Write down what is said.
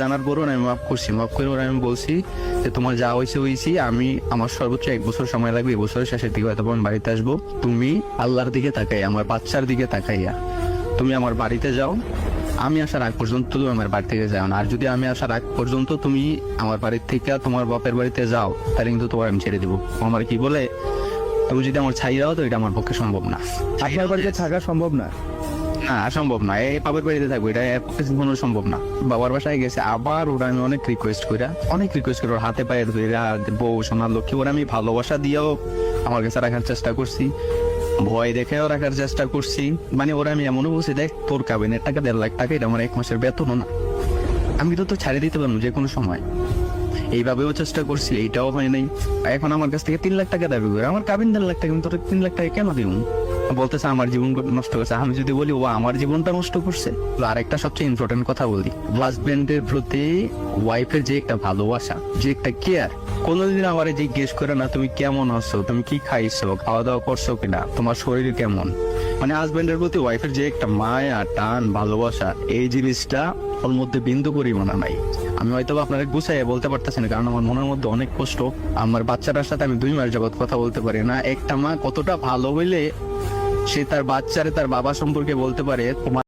জানার পরও আমি মাফ করছি, মাফ করে ওরা আমি বলছি যে তোমার যা হয়েছে হয়েছি, আমি আমার সর্বোচ্চ 1 বছর সময় লাগবে, এই বছরের শেষের দিকে হয়তো আমি বাড়িতে আসবো। তুমি আল্লাহর দিকে তাকাই, আমার বাচ্চার দিকে তাকাইয়া তুমি আমার বাড়িতে যাও। আমি আসার আগ পর্যন্ত তুমি আমার বাড়ি থেকে যাও না, আর যদি আমি আসার আগ পর্যন্ত তুমি আমার বাড়ি থেকে তোমার বাপের বাড়িতে যাও, তাহলে কিন্তু তোমার আমি ছেড়ে দিবো। ও আমার কি বলে, তুমি যদি আমার ছাই দাও তো এটা আমার পক্ষে সম্ভব না। আপনার বাড়িতে থাকা সম্ভব না? না, সম্ভব না। এই বাবার বাড়িতে থাকবো, এটা এর পক্ষে কোনো সম্ভব না। বাবার বাসায় গেছে আবার ওরা, আমি অনেক রিকোয়েস্ট করে ওর হাতে পায়ে ধরে, বউ সোনার লক্ষ্মী, ওরা আমি ভালোবাসা দিয়েও আমার কাছে রাখার চেষ্টা করছি, ভয় দেখেও রাখার চেষ্টা করছি। মানে ওরা আমি এমনও বলছি, দেখ তোর কাবিনের টাকা 1.5 লাখ টাকা, এটা আমার 1 মাসের বেতনও না, আমি তো ছাড়িয়ে দিতে পারবো যে কোনো সময়। এইভাবেও চেষ্টা করছি, এইটাও হয় নাই। এখন আমার কাছ থেকে 3 লাখ টাকা দাবি করে, আমার কাবিন 1.5 লাখ টাকা, আমি তোর 3 লাখ টাকা কেন দিব? বলতেছে আমার জীবন নষ্ট করছে। আমি যদি বলি ও আমার জীবনটা নষ্ট করছে। আর একটা সবচেয়ে ইম্পর্টেন্ট কথা বলি, হাজবেন্ডের প্রতি ওয়াইফের যে একটা ভালোবাসা, যে একটা কেয়ার, কোনোদিন আমার জিজ্ঞেস করে না তুমি কেমন আছো, তুমি কি খাইছো, খাওয়া দাওয়া করছো কিনা, তোমার শরীর কেমন। মানে হাজবেন্ডের প্রতি ওয়াইফের যে একটা মায়া, টান, ভালোবাসা, এই জিনিসটা ওর মধ্যে বিন্দু পরিমাণা নাই। আমি হয়তো আপনাকে গুছাইয়ে বলতে পারতেছি না, কারণ আমার মনের মধ্যে অনেক কষ্ট। আমার বাচ্চাটার সাথে আমি 2 মাস যাবত কথা বলতে পারি না। একটা মা কতটা ভালো হইলে সে তার বাচ্চারে তার বাবা সম্পর্কে বলতে পারে, তোমার